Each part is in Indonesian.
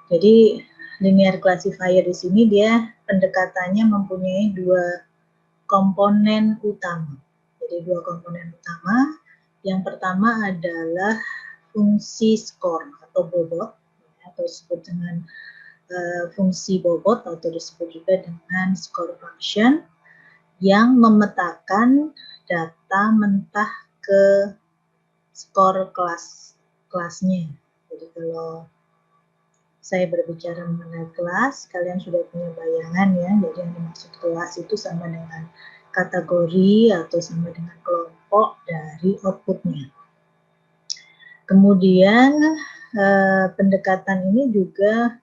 Jadi linear classifier di sini dia pendekatannya mempunyai dua komponen utama. Jadi dua komponen utama. Yang pertama adalah fungsi skor atau bobot, atau disebut dengan fungsi bobot atau disebut juga dengan score function yang memetakan data mentah ke skor kelasnya. Jadi kalau saya berbicara mengenai kelas, kalian sudah punya bayangan ya. Jadi yang dimaksud kelas itu sama dengan kategori atau sama dengan kelompok dari outputnya. Kemudian pendekatan ini juga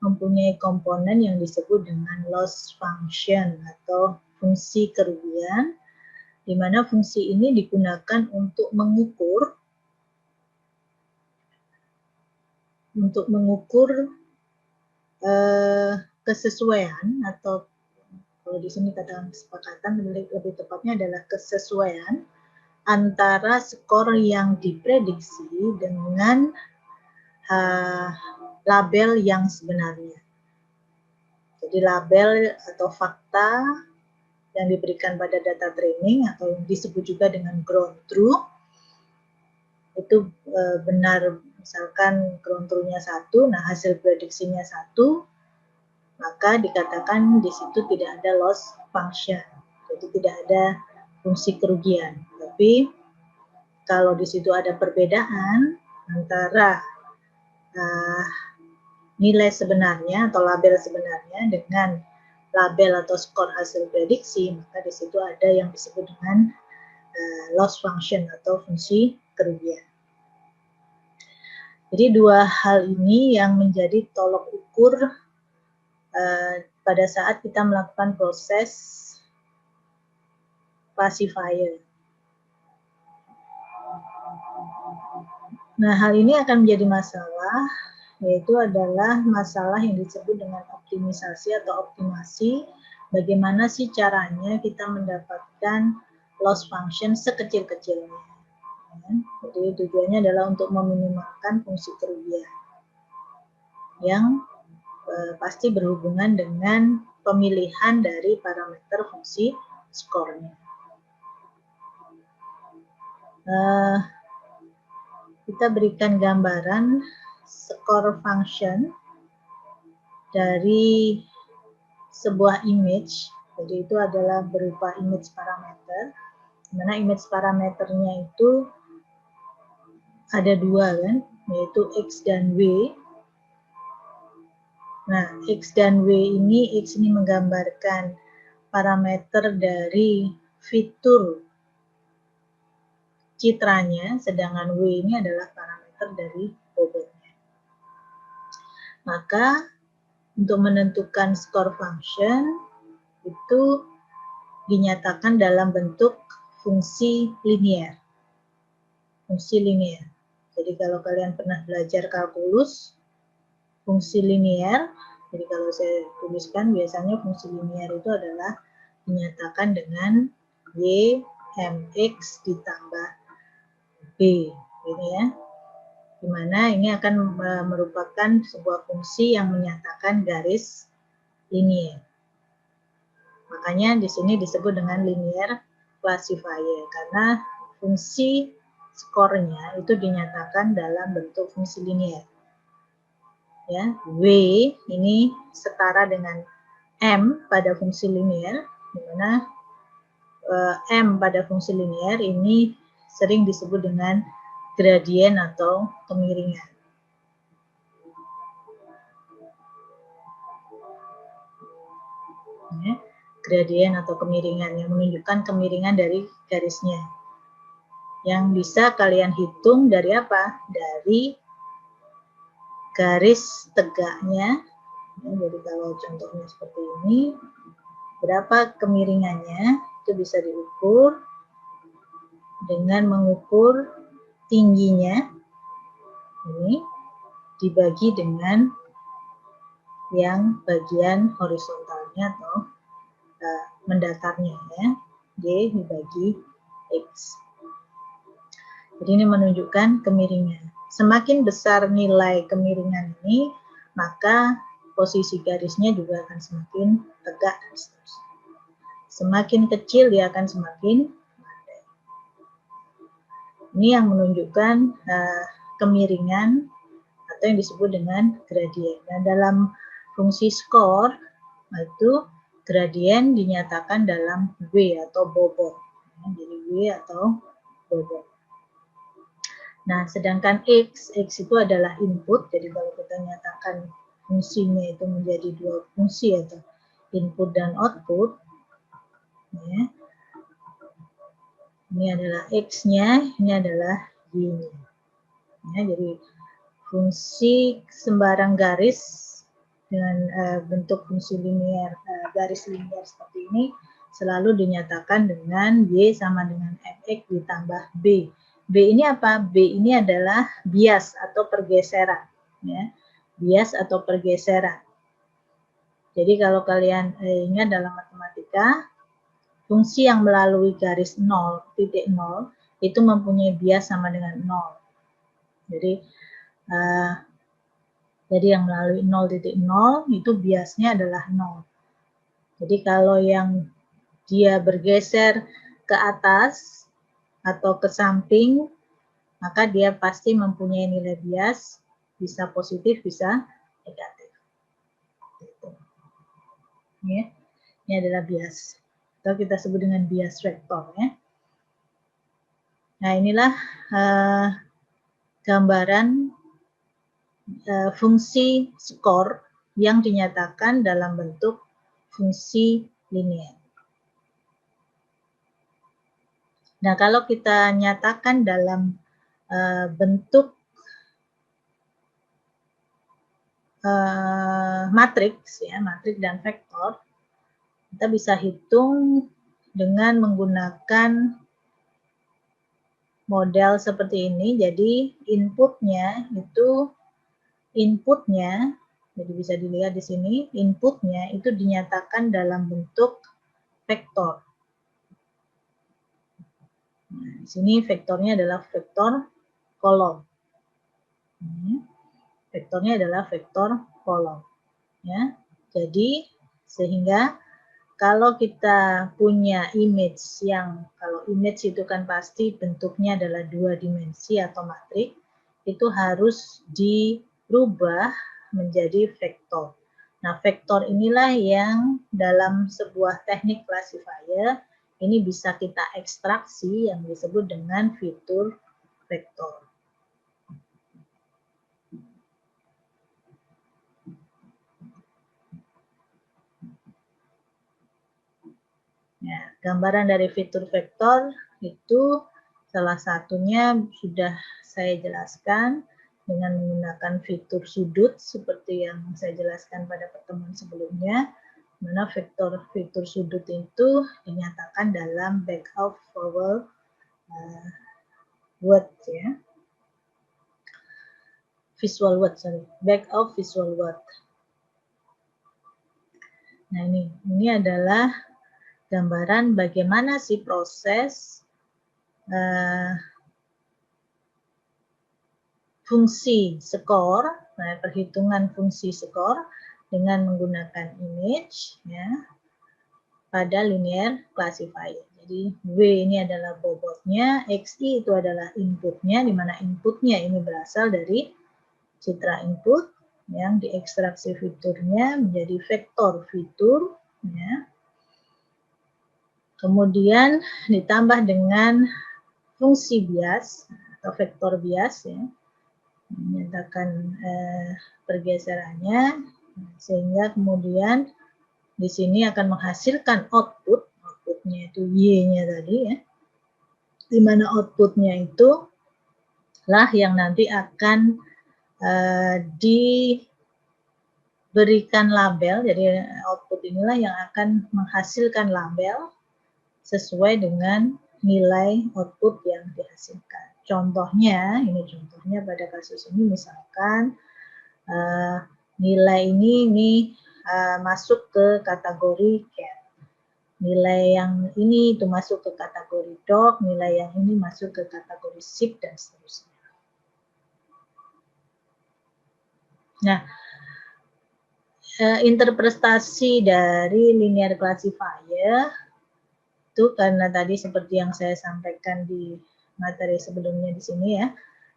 mempunyai komponen yang disebut dengan loss function atau fungsi kerugian, di mana fungsi ini digunakan untuk mengukur kesesuaian, atau kalau di sini kata kesepakatan lebih tepatnya adalah kesesuaian antara skor yang diprediksi dengan label yang sebenarnya. Jadi label atau fakta yang diberikan pada data training atau yang disebut juga dengan ground truth itu benar, misalkan ground truth-nya 1, nah hasil prediksinya 1, maka dikatakan di situ tidak ada loss function, jadi tidak ada fungsi kerugian. Tapi kalau di situ ada perbedaan antara nilai sebenarnya atau label sebenarnya dengan label atau skor hasil prediksi, maka di situ ada yang disebut dengan loss function atau fungsi kerugian. Jadi dua hal ini yang menjadi tolok ukur pada saat kita melakukan proses classifier. Nah, hal ini akan menjadi masalah, yaitu adalah masalah yang disebut dengan optimisasi atau optimasi. Bagaimana sih caranya kita mendapatkan loss function sekecil-kecilnya. Jadi tujuannya adalah untuk meminimalkan fungsi kerugian yang pasti berhubungan dengan pemilihan dari parameter fungsi skornya. Kita berikan gambaran skor function dari sebuah image. Jadi itu adalah berupa image parameter, di mana image parameternya itu ada dua kan, yaitu X dan Y. Nah, X dan Y ini, X ini menggambarkan parameter dari fitur citranya, sedangkan W ini adalah parameter dari bobotnya. Maka untuk menentukan skor function itu dinyatakan dalam bentuk fungsi linear. Fungsi linear. Jadi kalau kalian pernah belajar kalkulus, fungsi linear, jadi kalau saya tuliskan biasanya fungsi linear itu adalah dinyatakan dengan Y mx ditambah B, gitu ya. Dimana ini akan merupakan sebuah fungsi yang menyatakan garis linear. Makanya di sini disebut dengan linear classifier karena fungsi skornya itu dinyatakan dalam bentuk fungsi linear. Ya, W ini setara dengan M pada fungsi linear, di mana M pada fungsi linear ini sering disebut dengan gradien atau kemiringan. Ya, gradien atau kemiringan yang menunjukkan kemiringan dari garisnya. Yang bisa kalian hitung dari apa? Dari garis tegaknya. Ya, jadi kalau contohnya seperti ini, berapa kemiringannya itu bisa diukur dengan mengukur tingginya ini dibagi dengan yang bagian horizontalnya atau mendatarnya ya, Y dibagi X. Jadi ini menunjukkan kemiringan. Semakin besar nilai kemiringan ini, maka posisi garisnya juga akan semakin tegak dan seterusnya. Semakin kecil dia akan semakin landai. Ini yang menunjukkan kemiringan atau yang disebut dengan gradien. Nah, dalam fungsi skor itu gradien dinyatakan dalam W atau bobot. Jadi W atau bobot. Nah, sedangkan X itu adalah input. Jadi kalau kita nyatakan fungsinya itu menjadi dua fungsi atau input dan output, ya. Ini adalah X-nya, ini adalah Y-nya. Ya, jadi fungsi sembarang garis dengan bentuk fungsi linear, garis linear seperti ini selalu dinyatakan dengan Y sama dengan Fx ditambah B. B ini apa? B ini adalah bias atau pergeseran. Ya. Bias atau pergeseran. Jadi kalau kalian ingat dalam matematika, fungsi yang melalui garis 0, titik 0, itu mempunyai bias sama dengan 0. Jadi yang melalui 0,0 itu biasnya adalah 0. Jadi kalau yang dia bergeser ke atas atau ke samping, maka dia pasti mempunyai nilai bias, bisa positif, bisa negatif. Ya. Ini adalah bias. Atau kita sebut dengan bias vektor. Ya. Nah, inilah gambaran fungsi skor yang dinyatakan dalam bentuk fungsi linear. Nah, kalau kita nyatakan dalam bentuk matriks, ya, matriks dan vektor, kita bisa hitung dengan menggunakan model seperti ini. Jadi inputnya, jadi bisa dilihat di sini, inputnya itu dinyatakan dalam bentuk vektor. Nah, di sini vektornya adalah vektor kolom. Vektornya adalah vektor kolom. Ya, jadi sehingga kalau kita punya image yang, kalau image itu kan pasti bentuknya adalah dua dimensi atau matriks, itu harus dirubah menjadi vektor. Nah, vektor inilah yang dalam sebuah teknik classifier ini bisa kita ekstraksi yang disebut dengan fitur vektor. Ya, gambaran dari fitur vektor itu salah satunya sudah saya jelaskan dengan menggunakan fitur sudut seperti yang saya jelaskan pada pertemuan sebelumnya, mana fitur sudut itu dinyatakan dalam back of vowel word, ya. Visual word, back of visual word. Nah, ini adalah gambaran bagaimana sih proses fungsi skor, perhitungan fungsi skor dengan menggunakan image, ya, pada linear classifier. Jadi W ini adalah bobotnya, XI itu adalah inputnya, di mana inputnya ini berasal dari citra input yang diekstraksi fiturnya menjadi vektor fitur, ya. Kemudian ditambah dengan fungsi bias atau vektor bias, ya, menyatakan pergeserannya, sehingga kemudian di sini akan menghasilkan outputnya itu Y-nya tadi, ya, di mana outputnya itu lah yang nanti akan diberikan label. Jadi output inilah yang akan menghasilkan label sesuai dengan nilai output yang dihasilkan. Contohnya, ini contohnya pada kasus ini misalkan nilai ini masuk ke kategori cat. Nilai yang ini itu masuk ke kategori dog, nilai yang ini masuk ke kategori sheep, dan seterusnya. Nah, interpretasi dari linear classifier itu karena tadi seperti yang saya sampaikan di materi sebelumnya di sini ya,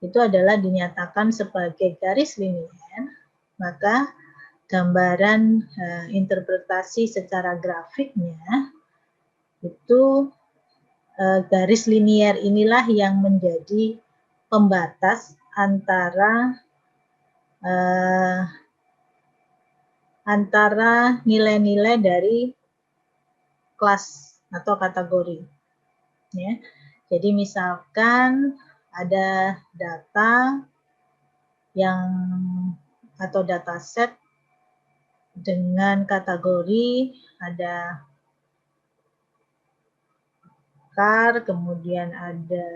itu adalah dinyatakan sebagai garis linier, maka gambaran interpretasi secara grafiknya itu garis linier inilah yang menjadi pembatas antara nilai-nilai dari kelas atau kategori. Ya. Jadi misalkan ada data yang atau dataset dengan kategori ada car, kemudian ada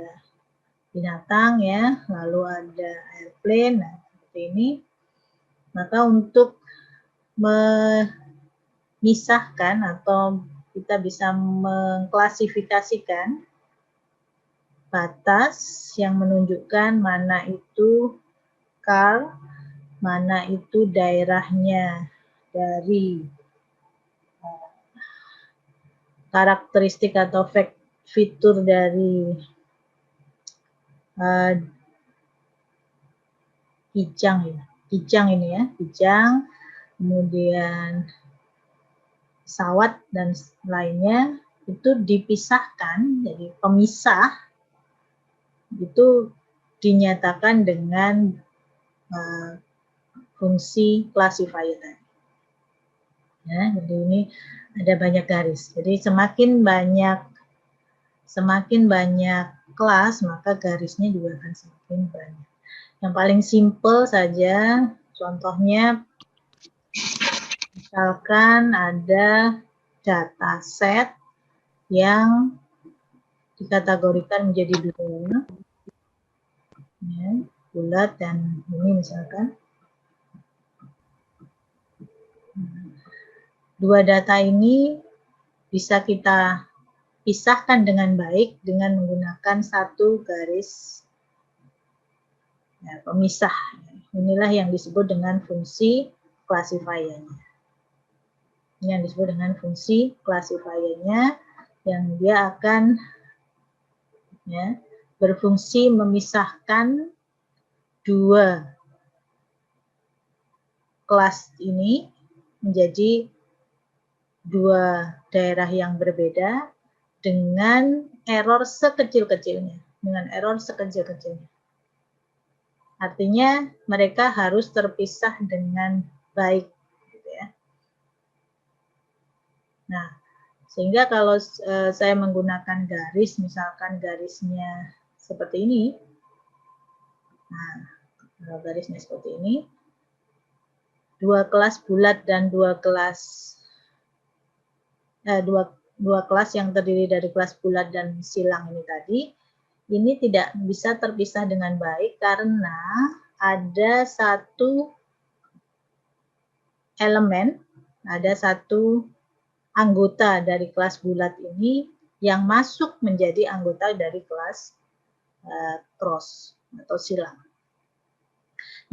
binatang ya, lalu ada airplane, nah seperti ini. Maka untuk memisahkan atau kita bisa mengklasifikasikan batas yang menunjukkan mana itu car, mana itu daerahnya dari karakteristik atau fitur dari kijang ya, kijang ini ya, kijang, kemudian pesawat dan lainnya itu dipisahkan, jadi pemisah itu dinyatakan dengan fungsi classifier tadi. Ya, jadi ini ada banyak garis. Jadi semakin banyak kelas, maka garisnya juga akan semakin banyak. Yang paling simple saja, contohnya misalkan ada dataset yang dikategorikan menjadi dua, ya, bulat dan ini misalkan. Dua data ini bisa kita pisahkan dengan baik dengan menggunakan satu garis ya, pemisah. Inilah yang disebut dengan fungsi classifiernya. Ini yang disebut dengan fungsi classifiernya, yang dia akan ya, berfungsi memisahkan dua kelas ini menjadi dua daerah yang berbeda dengan error sekecil-kecilnya, Artinya mereka harus terpisah dengan baik, gitu ya. Nah, sehingga kalau saya menggunakan garis, misalkan garisnya seperti ini, nah kalau garisnya seperti ini, dua kelas bulat dan dua kelas yang terdiri dari kelas bulat dan silang ini tadi, ini tidak bisa terpisah dengan baik karena ada satu elemen, ada satu anggota dari kelas bulat ini yang masuk menjadi anggota dari kelas cross atau silang.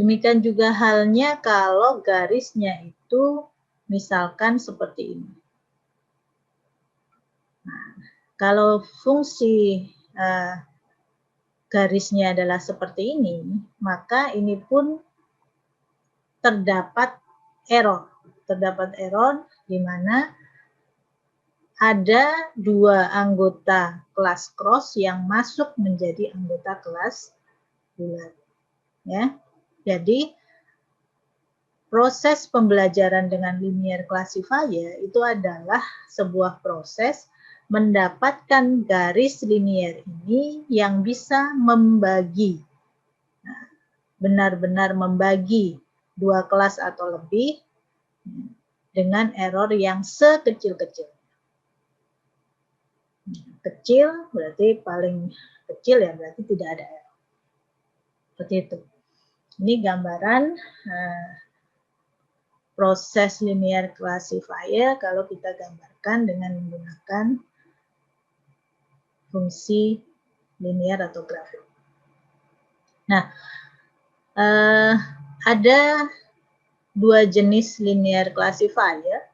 Demikian juga halnya kalau garisnya itu misalkan seperti ini. Nah, kalau fungsi garisnya adalah seperti ini, maka ini pun terdapat error. Terdapat error di mana ada dua anggota kelas cross yang masuk menjadi anggota kelas bulat. Ya. Jadi proses pembelajaran dengan linear classifier itu adalah sebuah proses mendapatkan garis linier ini yang bisa membagi, benar-benar membagi dua kelas atau lebih dengan error yang sekecil-kecil. Kecil berarti paling kecil ya, berarti tidak ada error. Seperti itu. Ini gambaran proses linear classifier kalau kita gambarkan dengan menggunakan fungsi linear atau grafik. Nah, ada dua jenis linear classifier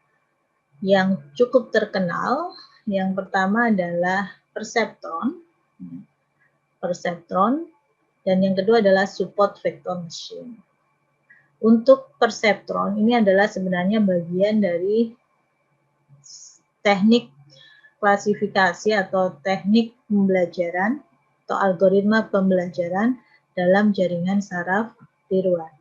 yang cukup terkenal. Yang pertama adalah perceptron, dan yang kedua adalah support vector machine. Untuk perceptron ini adalah sebenarnya bagian dari teknik klasifikasi atau teknik pembelajaran atau algoritma pembelajaran dalam jaringan saraf tiruan.